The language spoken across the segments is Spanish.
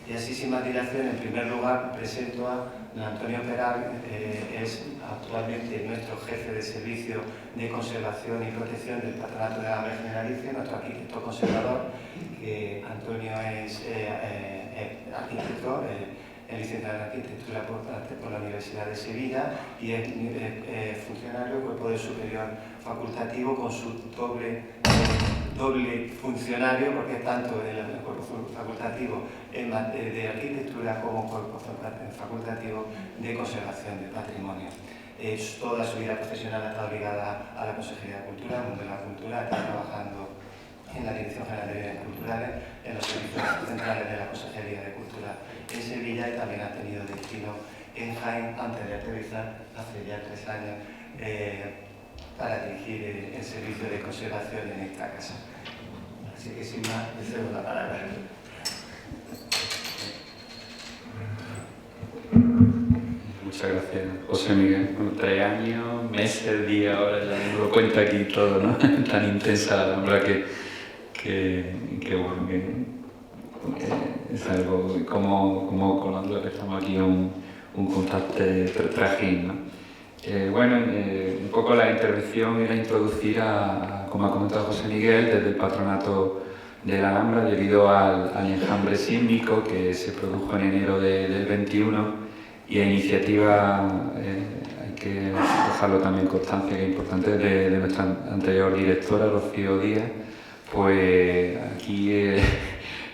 Y así, sin más dilación, en primer lugar presento a don Antonio Peral, es actualmente nuestro jefe de servicio de conservación y protección del Patronato de Alambre Generalife, nuestro arquitecto conservador. Antonio es arquitecto, es licenciado en Arquitectura por la Universidad de Sevilla y es funcionario del Poder Superior Facultativo con su doble funcionario, porque tanto el cuerpo facultativo de arquitectura como cuerpo facultativo de conservación del patrimonio. Toda su vida profesional ha estado ligada a la Consejería de Cultura, al mundo de la cultura, está trabajando en la Dirección General de Bienes Culturales, en los servicios centrales de la Consejería de Cultura en Sevilla, y también ha tenido destino en Jaén antes de aterrizar hace ya 3 años para dirigir el servicio de conservación en esta casa. Así que sin más, le cedo la palabra. Muchas gracias, José Miguel. Bueno, 3 años, meses, días, ahora ya me lo cuenta aquí todo, ¿no? Tan intensa la Alhambra que bueno, que es algo como con Andrés estamos aquí un constante trajín, ¿no? Bueno, un poco la intervención era introducir como ha comentado José Miguel, desde el Patronato de la Alhambra, debido al enjambre sísmico que se produjo en enero del 21, y a iniciativa, hay que dejarlo también constancia, que es importante, de nuestra anterior directora, Rocío Díaz. Pues aquí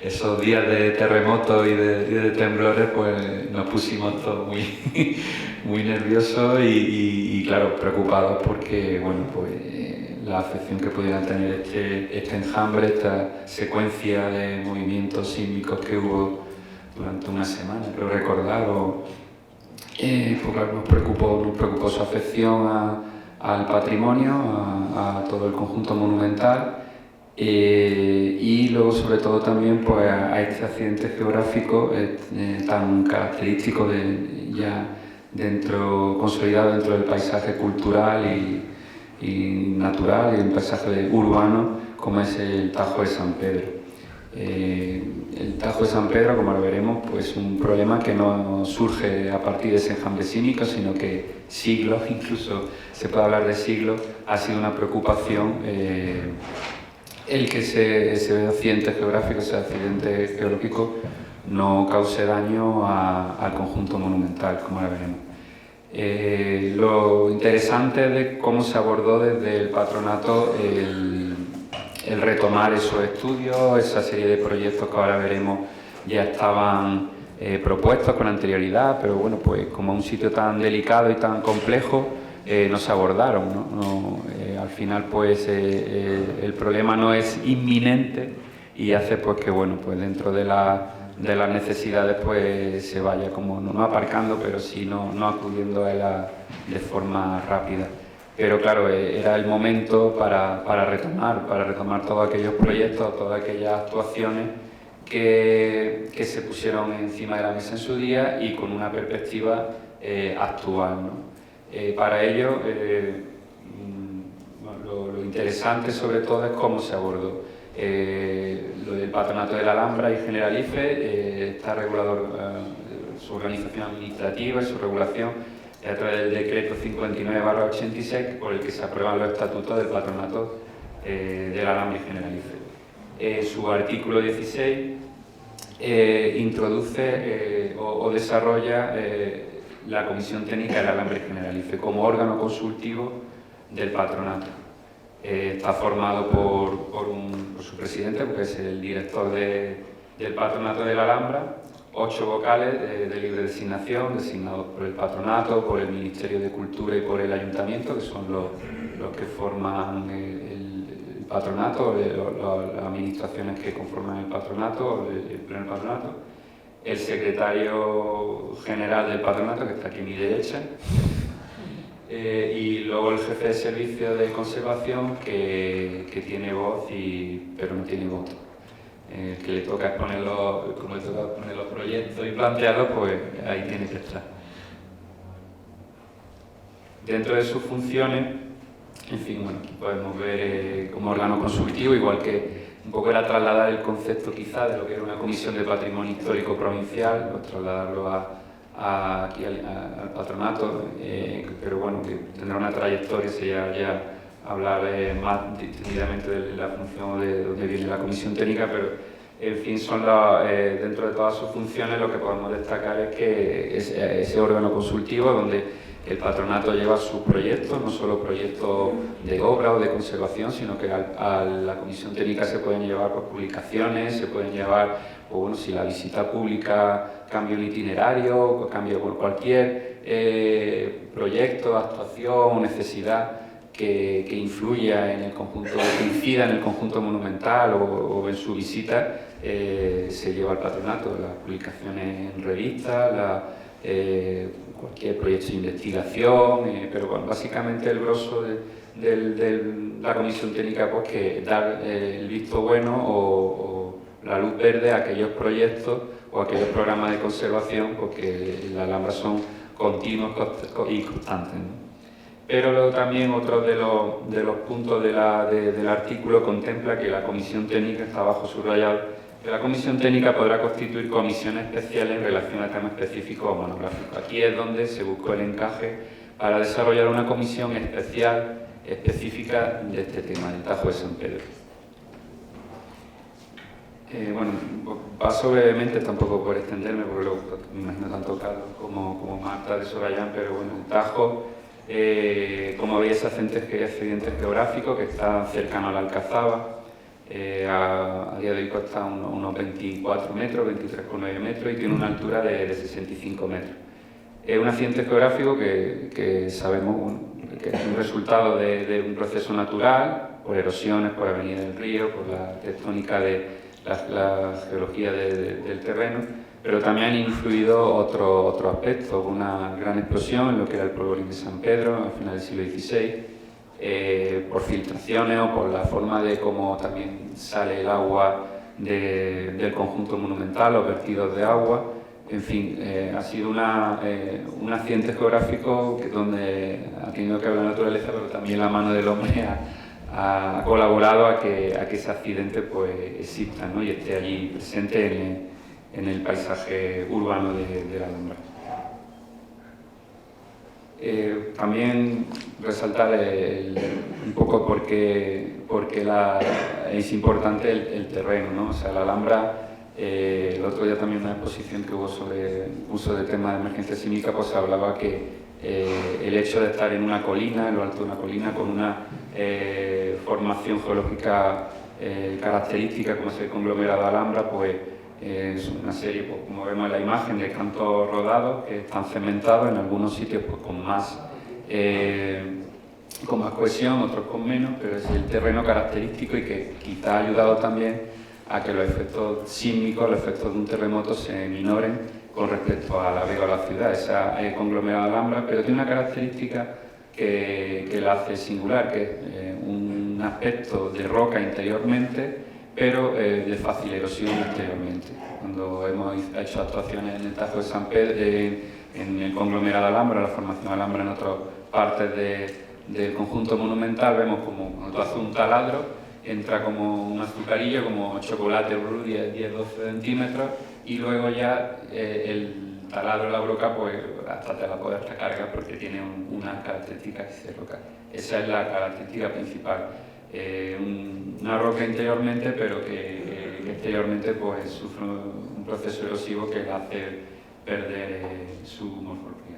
esos días de terremotos y de temblores, pues nos pusimos todos muy nerviosos y claro, preocupados porque, bueno, pues la afección que pudieran tener este enjambre, esta secuencia de movimientos sísmicos que hubo durante una semana, creo recordar, pues claro, nos preocupó su afección al patrimonio, a todo el conjunto monumental. Y luego, sobre todo, también pues, a este accidente geográfico tan característico ya consolidado dentro del paisaje cultural y natural y el paisaje urbano, como es el Tajo de San Pedro. El Tajo de San Pedro, como lo veremos, pues es un problema que no surge a partir de ese enjambre sísmico, sino que siglos, incluso se puede hablar de siglos, ha sido una preocupación el que ese accidente geográfico, ese accidente geológico, no cause daño al conjunto monumental, como ahora veremos. Lo interesante de cómo se abordó desde el patronato el retomar esos estudios, esa serie de proyectos que ahora veremos ya estaban propuestos con anterioridad, pero bueno, pues como un sitio tan delicado y tan complejo, no se abordaron, al final pues el problema no es inminente y hace pues que bueno, pues dentro de las necesidades pues se vaya como no aparcando, pero sí no acudiendo a ella de forma rápida. Pero claro, era el momento para retomar todos aquellos proyectos, todas aquellas actuaciones que se pusieron encima de la mesa en su día y con una perspectiva actual, ¿no? Para ello, lo interesante sobre todo es cómo se abordó. Lo del Patronato de la Alhambra y Generalife está regulado, su organización administrativa y su regulación a través del decreto 59/86, por el que se aprueban los estatutos del Patronato de la Alhambra y Generalife. Su artículo 16 introduce o desarrolla la Comisión Técnica del Alambre Generalife como órgano consultivo del patronato. Está formado por su presidente, que es el director del patronato de la Alhambra, 8 vocales de libre designación, designados por el patronato, por el Ministerio de Cultura y por el Ayuntamiento, que son los que forman el patronato, las administraciones que conforman el patronato, el pleno patronato. El secretario general del patronato, que está aquí a mi derecha, y luego el jefe de servicio de conservación, que tiene voz, pero no tiene voto. Que le toca exponer los proyectos y plantearlos, pues ahí tiene que estar. Dentro de sus funciones, en fin, bueno, aquí podemos ver como órgano consultivo, igual que un poco era trasladar el concepto quizá de lo que era una comisión de patrimonio histórico provincial, pues trasladarlo aquí al patronato, pero bueno, que tendrá una trayectoria, sería ya hablar más detenidamente de la función de dónde viene la comisión técnica, pero en fin, son dentro de todas sus funciones lo que podemos destacar es que es ese órgano consultivo donde el patronato lleva sus proyectos, no solo proyectos de obra o de conservación, sino que a la comisión técnica se pueden llevar publicaciones, se pueden llevar, o bueno, si la visita pública cambia un itinerario, cambia cualquier proyecto, actuación o necesidad que influya en el conjunto, que incida en el conjunto monumental o en su visita, se lleva al patronato, las publicaciones en revistas, cualquier proyecto de investigación, pero bueno, básicamente el grosso de la comisión técnica pues que dar el visto bueno o la luz verde a aquellos proyectos o aquellos programas de conservación, porque las Alhambras son continuos y constantes, ¿no? Pero luego también otro de los puntos del artículo contempla que la comisión técnica, está abajo subrayado, que la comisión técnica podrá constituir comisiones especiales en relación a temas específicos o monográficos. Aquí es donde se buscó el encaje para desarrollar una comisión especial, específica de este tema, del Tajo de San Pedro. Bueno, paso brevemente, tampoco por extenderme, porque luego me imagino tanto Carlos como Marta de Sorayán, pero bueno, el Tajo, como veis, es accidente geográfico que está cercano a la Alcazaba. A día de hoy consta unos 24 metros, 23,9 metros y tiene una altura de 65 metros. Es un accidente geográfico que sabemos que es un resultado de un proceso natural, por erosiones, por avenida del río, por la tectónica de la geología del terreno, pero también han influido otros aspectos, una gran explosión en lo que era el polvorín de San Pedro a finales del siglo XVI, por filtraciones o por la forma de cómo también sale el agua del conjunto monumental, los vertidos de agua. En fin, ha sido un accidente geográfico donde ha tenido que ver la naturaleza, pero también la mano del hombre ha colaborado a que ese accidente pues, exista, ¿no? Y esté allí presente en el paisaje urbano de la Alhambra. También resaltar un poco por qué es importante el terreno, ¿no? O sea, la Alhambra, el otro día también una exposición que hubo sobre uso de temas de emergencia sísmica, pues hablaba que el hecho de estar en una colina, en lo alto de una colina, con una formación geológica característica como es el conglomerado Alhambra, pues es una serie, pues, como vemos en la imagen, de cantos rodados que están cementados, en algunos sitios pues, con más cohesión, otros con menos, pero es el terreno característico y que quizá ha ayudado también a que los efectos sísmicos, los efectos de un terremoto se minoren con respecto a la vega o la ciudad. Ese conglomerado Alhambra, pero tiene una característica que la hace singular, que es un aspecto de roca interiormente, pero de fácil erosión exteriormente. Cuando hemos hecho actuaciones en el Tajo de San Pedro, en el conglomerado Alhambra, la formación Alhambra en otras partes del conjunto monumental, vemos como cuando tú haces un taladro, entra como un azucarillo, como chocolate blue, 10-12 centímetros, y luego ya el taladro, la broca, pues hasta te la puedes recargar porque tiene unas características que se roca. Esa es la característica principal. Una roca interiormente, pero que exteriormente pues, sufre un proceso erosivo que la hace perder su morfología.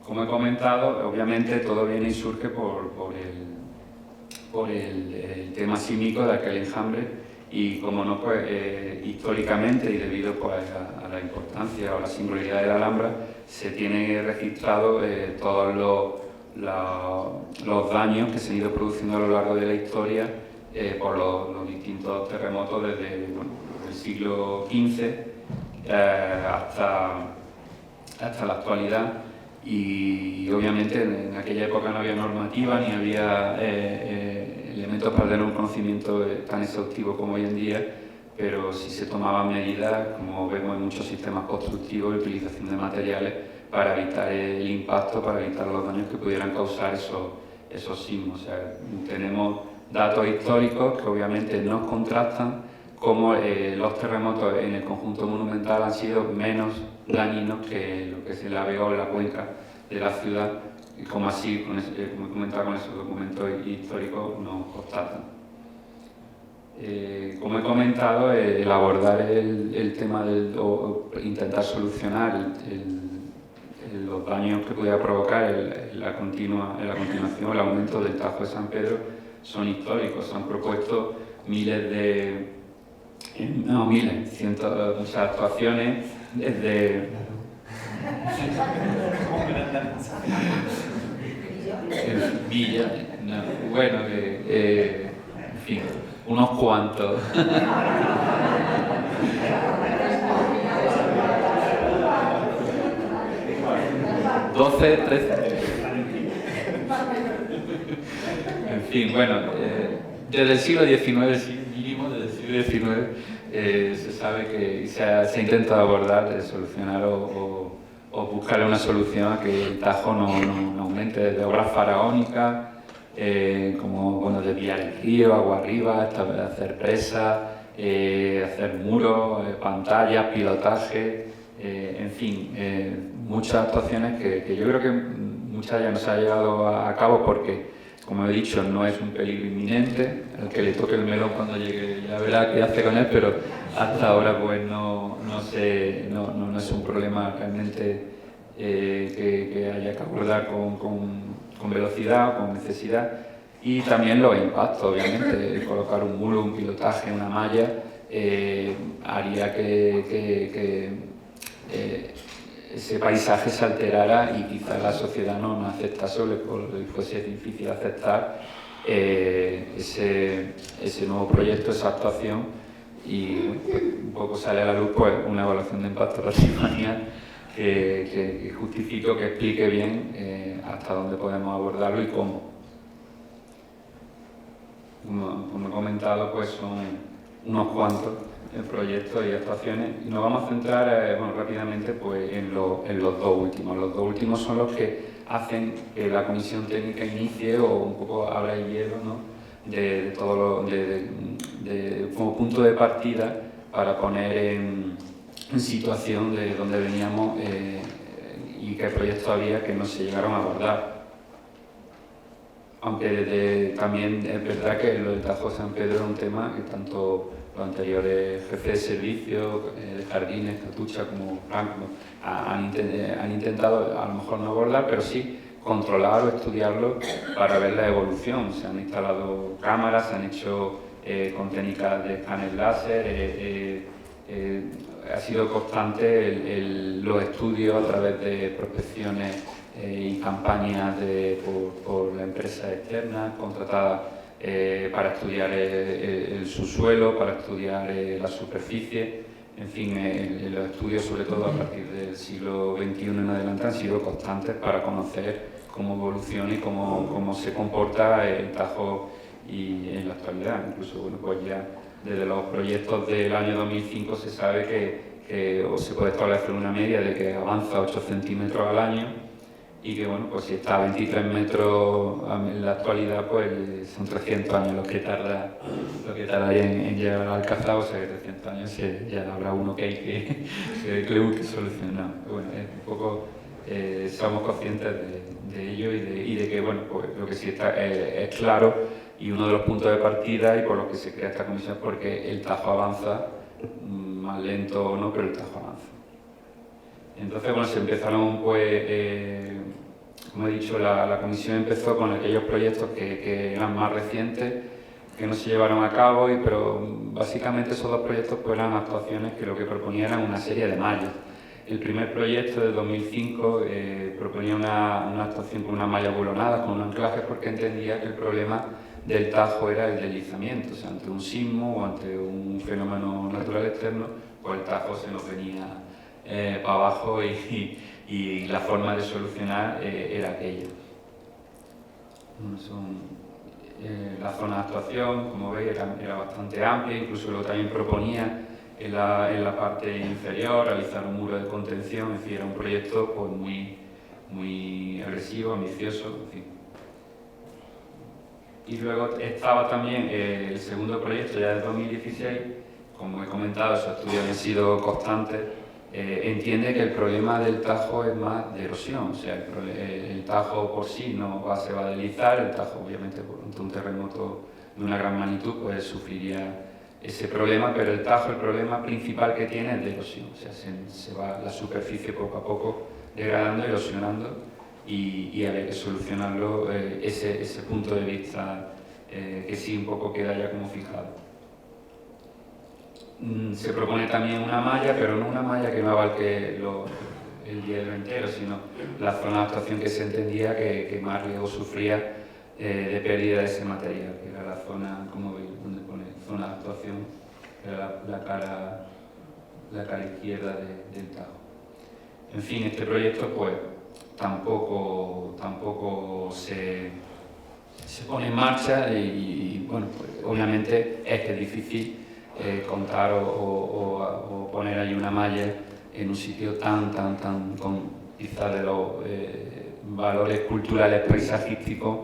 Como he comentado, obviamente todo viene y surge por el tema sísmico de aquel enjambre y, como no, pues históricamente y debido pues, a la importancia o la singularidad de la Alhambra, se tiene registrado todos los daños que se han ido produciendo a lo largo de la historia por los distintos terremotos desde el siglo XV hasta la actualidad. Y obviamente en aquella época no había normativa ni había elementos para tener un conocimiento tan exhaustivo como hoy en día, pero sí se tomaban medidas, como vemos en muchos sistemas constructivos, de utilización de materiales para evitar el impacto, para evitar los daños que pudieran causar esos sismos. O sea, tenemos datos históricos que obviamente nos contrastan cómo los terremotos en el conjunto monumental han sido menos dañinos que lo que se le avegó en la cuenca de la ciudad, y como así, como he comentado, con esos documentos históricos nos constatan. Como he comentado, el abordar el tema o intentar solucionar los daños que pudiera provocar la continuación, el aumento del Tajo de San Pedro, son históricos. Se han propuesto muchas actuaciones desde Villa, no, bueno, en fin, unos cuantos. 12, 13. En fin, bueno, desde el siglo XIX, sí, mínimo desde el siglo XIX, se sabe que se ha intentado abordar, solucionar o buscarle una solución a que el Tajo no aumente, desde obras faraónicas, como bueno, desviar el río, agua arriba, hacer presas, hacer muros, pantallas, pilotaje, en fin, muchas actuaciones que yo creo que muchas ya no se ha llevado a cabo porque, como he dicho, no es un peligro inminente. El que le toque el melón cuando llegue ya verá qué hace con él, pero hasta ahora pues no es un problema realmente que haya que abordar con velocidad o con necesidad. Y también los impactos, obviamente, colocar un muro, un pilotaje, una malla, haría que ese paisaje se alterara y quizás la sociedad no aceptase o le fuese difícil aceptar ese nuevo proyecto, esa actuación, y un poco sale a la luz pues una evaluación de impacto patrimonial que justifique o que explique bien hasta dónde podemos abordarlo y cómo. Como he comentado, pues son unos cuantos proyectos y actuaciones, y nos vamos a centrar rápidamente pues, en los dos últimos. Los dos últimos son los que hacen que la comisión técnica inicie o un poco abra el hielo, ¿no? de todo como punto de partida para poner en situación de dónde veníamos y qué proyectos había que no se llegaron a abordar. Aunque también es verdad que lo del Tajo San Pedro es un tema que tanto los anteriores jefes de servicio, de Jardines, Catucha como Franco, han intentado a lo mejor no abordar, pero sí controlar o estudiarlo para ver la evolución. Se han instalado cámaras, se han hecho con técnicas de escáner láser, ha sido constante los estudios a través de prospecciones y campañas por la empresa externa contratada para estudiar el subsuelo, para estudiar la superficie. En fin, los estudios, sobre todo a partir del siglo XXI en adelante, han sido constantes para conocer cómo evoluciona y cómo se comporta el Tajo y en la actualidad. Incluso, bueno, pues ya desde los proyectos del año 2005 se sabe que se puede establecer una media de que avanza 8 centímetros al año, y que, bueno, pues si está a 23 metros en la actualidad, pues son 300 años lo que tarda en llegar al Alcázar, o sea que 300 años ya habrá uno que hay que solucionar. Bueno, es un poco, somos conscientes de ello y de que, bueno, pues lo que sí está es claro, y uno de los puntos de partida y por los que se crea esta comisión es porque el Tajo avanza, más lento o no, pero el Tajo avanza. Entonces, bueno, se empezaron, pues, como he dicho, la comisión empezó con aquellos proyectos que eran más recientes, que no se llevaron a cabo, pero básicamente esos dos proyectos pues, eran actuaciones que lo que proponían eran una serie de mallas. El primer proyecto de 2005 proponía una actuación con una malla bulonada, con un anclaje, porque entendía que el problema del Tajo era el deslizamiento, o sea, ante un sismo o ante un fenómeno natural externo, pues el Tajo se nos venía para abajo y la forma de solucionar era aquella. La zona de actuación, como veis, era bastante amplia, incluso luego también proponía en la parte inferior realizar un muro de contención, es decir, era un proyecto pues, muy agresivo, ambicioso, en fin. Y luego estaba también el segundo proyecto ya de 2016, como he comentado, esos estudios han sido constantes. Entiende que el problema del Tajo es más de erosión, o sea, el Tajo por sí no se va a deslizar, el Tajo obviamente por un terremoto de una gran magnitud pues sufriría ese problema, pero el Tajo, el problema principal que tiene es de erosión, o sea, se va la superficie poco a poco degradando, erosionando, y había que solucionarlo, ese punto de vista que sí un poco queda ya como fijado. Se propone también una malla, pero no una malla que no abarque el hielo entero, sino la zona de actuación que se entendía que más riesgo sufría de pérdida de ese material, que era la zona, como veis, donde pone zona de actuación, que era la cara izquierda del Tajo. En fin, este proyecto pues tampoco se pone en marcha y bueno, pues, obviamente es que es difícil contar o poner ahí una malla en un sitio tan con quizás de los valores culturales paisajísticos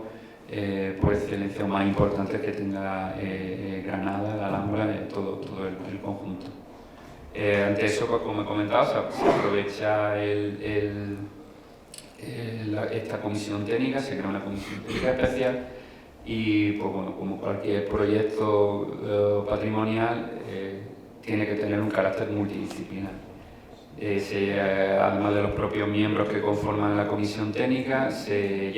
por excelencia más importantes que tenga Granada, la Alhambra, todo el conjunto. Ante eso, pues, como he comentado, se aprovecha esta comisión técnica, se crea una comisión técnica especial. Y pues bueno, como cualquier proyecto patrimonial, tiene que tener un carácter multidisciplinar. Además de los propios miembros que conforman la comisión técnica, se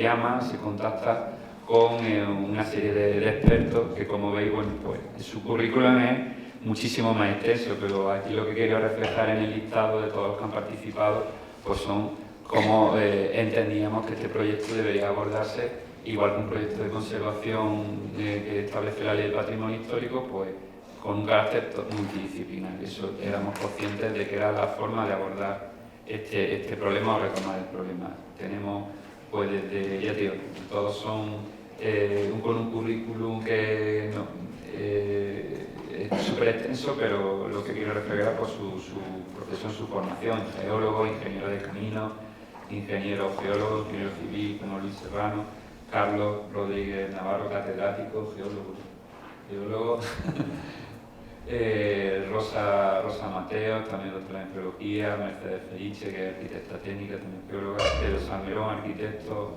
contacta con una serie de expertos que, como veis, bueno, pues su currículum es muchísimo más extenso, pero aquí lo que quiero reflejar en el listado de todos los que han participado pues son cómo entendíamos que este proyecto debería abordarse. Igual que un proyecto de conservación que establece la Ley del Patrimonio Histórico, pues con un carácter multidisciplinar. Eso éramos conscientes de que era la forma de abordar este problema o retomar el problema. Tenemos, pues desde, ya digo, todos son con un currículum que no, es súper extenso, pero lo que quiero reflejar por su profesión, su formación: geólogo, ingeniero de caminos, ingeniero geólogo, ingeniero civil como Luis Serrano, Carlos Rodríguez Navarro, catedrático, geólogo. Rosa Mateo, también doctora en geología, Mercedes Felice, que es arquitecta técnica, también geóloga, Pedro Salmerón, arquitecto,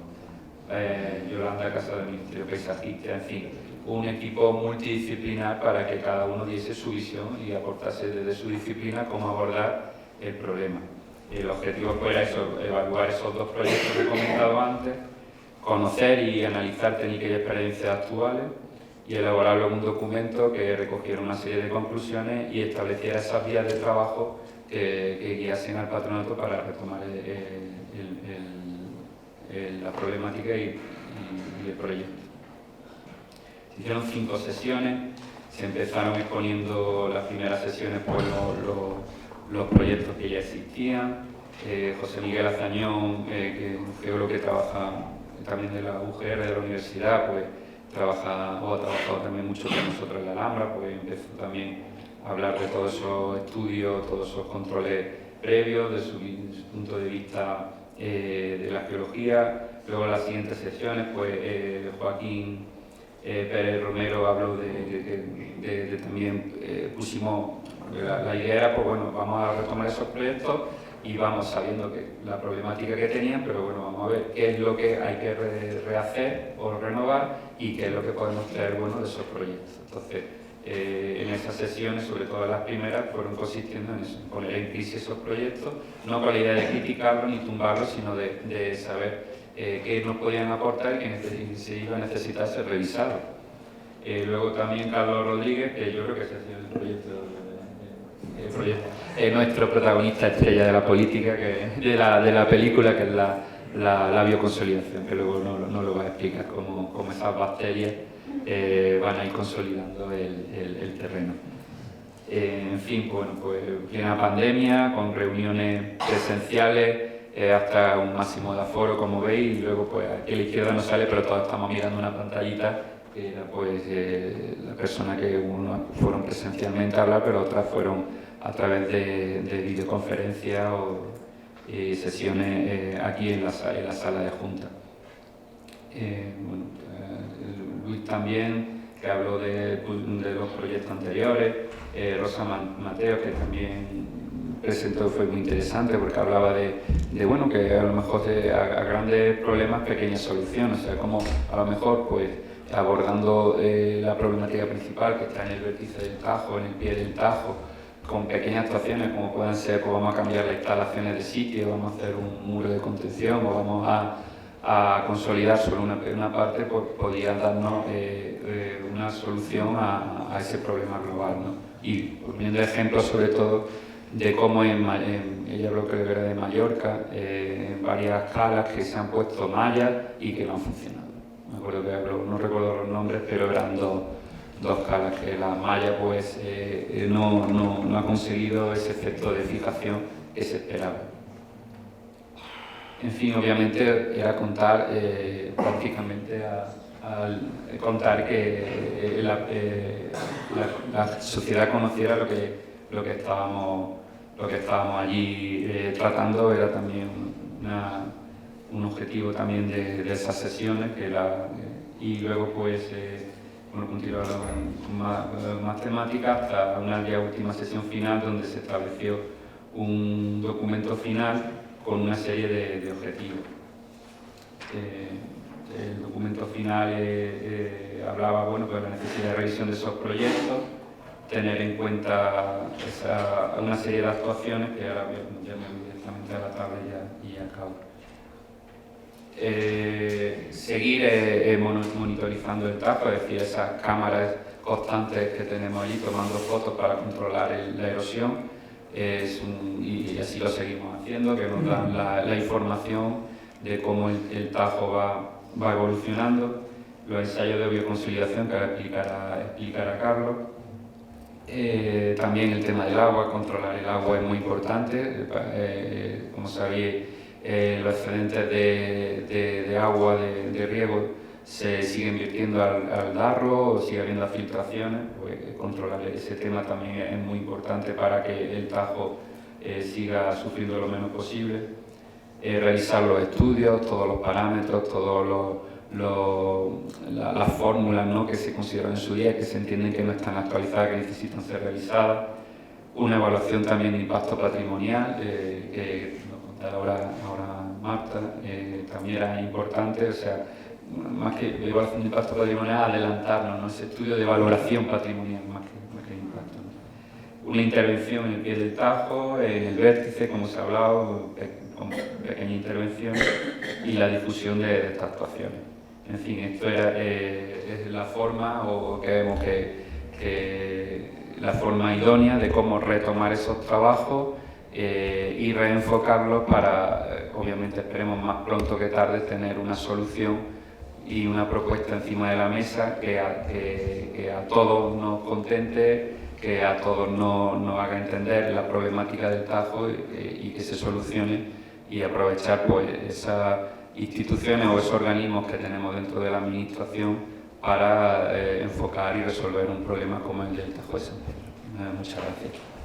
Yolanda Casa del Ministerio Paisajista, en fin, un equipo multidisciplinar para que cada uno diese su visión y aportase desde su disciplina cómo abordar el problema. El objetivo era eso, evaluar esos dos proyectos que he comentado antes, conocer y analizar técnicas y experiencias actuales y elaborar luego un documento que recogiera una serie de conclusiones y estableciera esas vías de trabajo que guiasen al patronato para retomar la problemática y el proyecto. Se hicieron 5 sesiones, se empezaron exponiendo las primeras sesiones por los proyectos que ya existían. José Miguel Azañón, que es un geólogo que trabaja también de la UGR, de la universidad, pues ha trabajado también mucho con nosotros en la Alhambra, pues empezó también a hablar de todos esos estudios, todos esos controles previos, de su punto de vista de la geología. Luego en las siguientes sesiones, pues Joaquín Pérez Romero habló también pusimos la idea era, pues bueno, vamos a retomar esos proyectos y vamos sabiendo que la problemática que tenían, pero bueno, vamos a ver qué es lo que hay que rehacer o renovar y qué es lo que podemos traer bueno de esos proyectos. Entonces, en esas sesiones, sobre todo las primeras, fueron consistiendo en eso, en poner en crisis esos proyectos, no con la idea de criticarlos ni tumbarlos, sino de saber qué nos podían aportar y que se iba a necesitar ser revisado. Luego también Carlos Rodríguez, que yo creo que ese ha sido el proyecto nuestro protagonista estrella de la política, de la película, que es la bioconsolidación, que luego no lo va a explicar cómo esas bacterias van a ir consolidando el terreno. En fin, bueno, pues plena pandemia, con reuniones presenciales hasta un máximo de aforo, como veis, y luego pues aquí a la izquierda no sale, pero todos estamos mirando una pantallita que era pues la persona que unos fueron presencialmente a hablar, pero otras fueron a través de videoconferencias y sesiones aquí en la sala de junta. Luis también, que habló de los proyectos anteriores, Rosa Mateo, que también presentó, fue muy interesante porque hablaba de bueno, que a lo mejor a grandes problemas pequeñas soluciones, o sea, como a lo mejor pues abordando la problemática principal que está en el vértice del Tajo, en el pie del Tajo, con pequeñas actuaciones como pueden ser, pues vamos a cambiar las instalaciones de sitio, vamos a hacer un muro de contención o vamos a consolidar solo una parte, pues podría darnos una solución a ese problema global, ¿no? Y poniendo ejemplos sobre todo de cómo ella habló que era de Mallorca, en varias calas que se han puesto mallas y que no han funcionado. Me acuerdo que habló, no recuerdo los nombres, pero eran dos calas que la malla pues no ha conseguido ese efecto de fijación que se esperaba. En fin, obviamente era contar prácticamente contar que la sociedad conociera lo que estábamos allí tratando. Era también un objetivo también de esas sesiones y luego pues continuar con más temáticas hasta una ya última sesión final donde se estableció un documento final con una serie de objetivos. El documento final hablaba bueno, pues, de la necesidad de revisión de esos proyectos, tener en cuenta una serie de actuaciones que ahora ya me voy directamente a la tabla y acabo. Seguir monitorizando el Tajo, es decir, esas cámaras constantes que tenemos allí tomando fotos para controlar la erosión. Y así lo seguimos haciendo, que nos dan la información de cómo el Tajo va evolucionando, los ensayos de bioconsolidación que ahora explicará Carlos. También el tema del agua, controlar el agua es muy importante. Como sabéis, los excedentes de agua de riego se siguen virtiendo al Darro o sigue habiendo filtraciones, pues controlar ese tema también es muy importante para que el Tajo siga sufriendo lo menos posible. Revisar los estudios, todos los parámetros, todas las fórmulas, ¿no?, que se consideran en su día, que se entienden que no están actualizadas, que necesitan ser revisadas. Una evaluación también de impacto patrimonial, que nos contará ahora Marta, también era importante, o sea, más que evaluación de impacto patrimonial, adelantarnos, ¿no?, ese estudio de valoración patrimonial más que impacto, ¿no? Una intervención en el pie del Tajo, en el vértice, como se ha hablado, con pequeña intervención, y la difusión de estas actuaciones. En fin, esto es la forma, o creemos que la forma idónea de cómo retomar esos trabajos y reenfocarlos para, obviamente esperemos más pronto que tarde, tener una solución y una propuesta encima de la mesa que a todos nos contente, que a todos nos haga entender la problemática del Tajo y que se solucione, y aprovechar pues esas instituciones o esos organismos que tenemos dentro de la administración para enfocar y resolver un problema como el del Tajo de San Pedro. Muchas gracias.